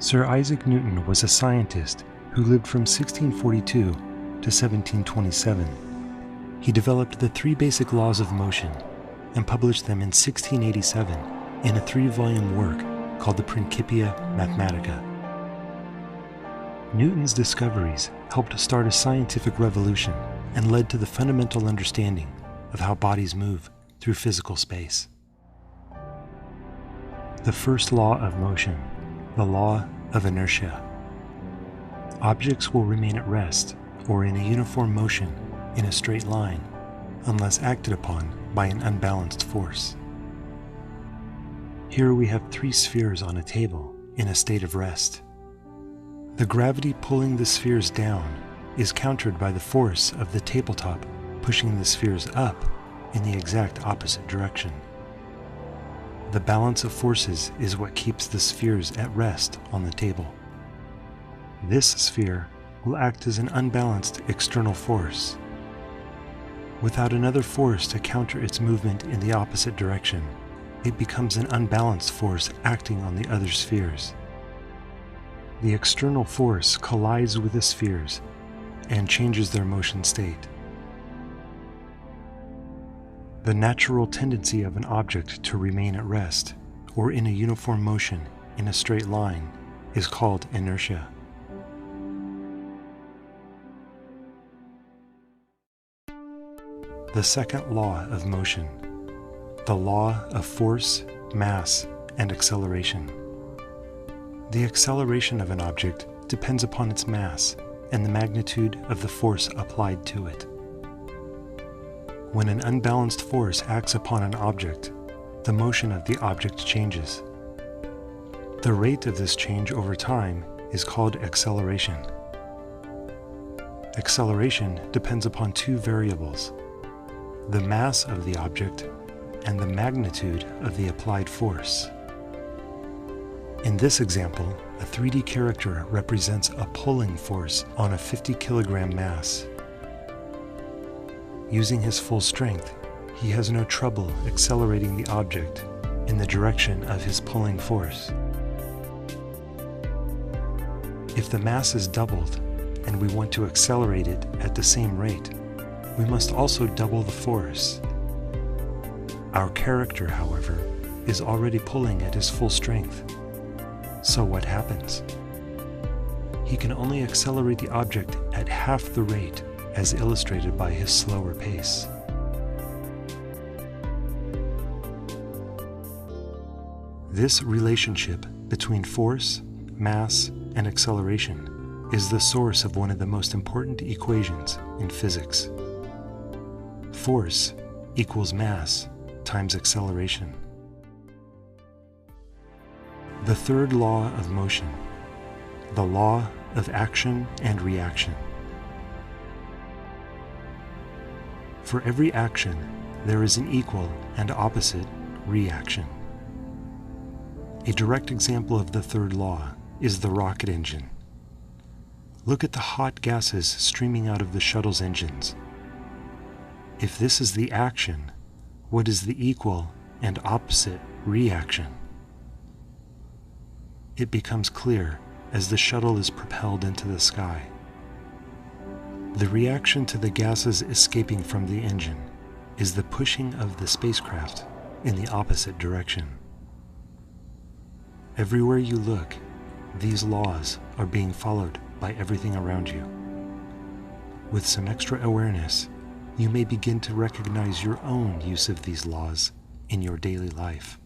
Sir Isaac Newton was a scientist who lived from 1642 to 1727. He developed the three basic laws of motion and published them in 1687 in a 3-volume work called the Principia Mathematica. Newton's discoveries helped start a scientific revolution and led to the fundamental understanding of how bodies move through physical space. The first law of motion, the law of inertia. Objects will remain at rest or in a uniform motion in a straight line unless acted upon by an unbalanced force. Here we have 3 spheres on a table in a state of rest. The gravity pulling the spheres down is countered by the force of the tabletop pushing the spheres up in the exact opposite direction. The balance of forces is what keeps the spheres at rest on the table. This sphere will act as an unbalanced external force. Without another force to counter its movement in the opposite direction, it becomes an unbalanced force acting on the other spheres. The external force collides with the spheres and changes their motion state. The natural tendency of an object to remain at rest or in a uniform motion in a straight line is called inertia. The second law of motion, the law of force, mass, and acceleration. The acceleration of an object depends upon its mass and the magnitude of the force applied to it. When an unbalanced force acts upon an object, the motion of the object changes. The rate of this change over time is called acceleration. Acceleration depends upon 2 variables: the mass of the object and the magnitude of the applied force. In this example, a 3D character represents a pulling force on a 50 kilogram mass. Using his full strength, he has no trouble accelerating the object in the direction of his pulling force. If the mass is doubled and we want to accelerate it at the same rate, we must also double the force. Our character, however, is already pulling at his full strength. So what happens? He can only accelerate the object at half the rate as illustrated by his slower pace. This relationship between force, mass, and acceleration is the source of one of the most important equations in physics. Force equals mass times acceleration. The third law of motion, the law of action and reaction. For every action, there is an equal and opposite reaction. A direct example of the third law is the rocket engine. Look at the hot gases streaming out of the shuttle's engines. If this is the action, what is the equal and opposite reaction? It becomes clear as the shuttle is propelled into the sky. The reaction to the gases escaping from the engine is the pushing of the spacecraft in the opposite direction. Everywhere you look, these laws are being followed by everything around you. With some extra awareness, you may begin to recognize your own use of these laws in your daily life.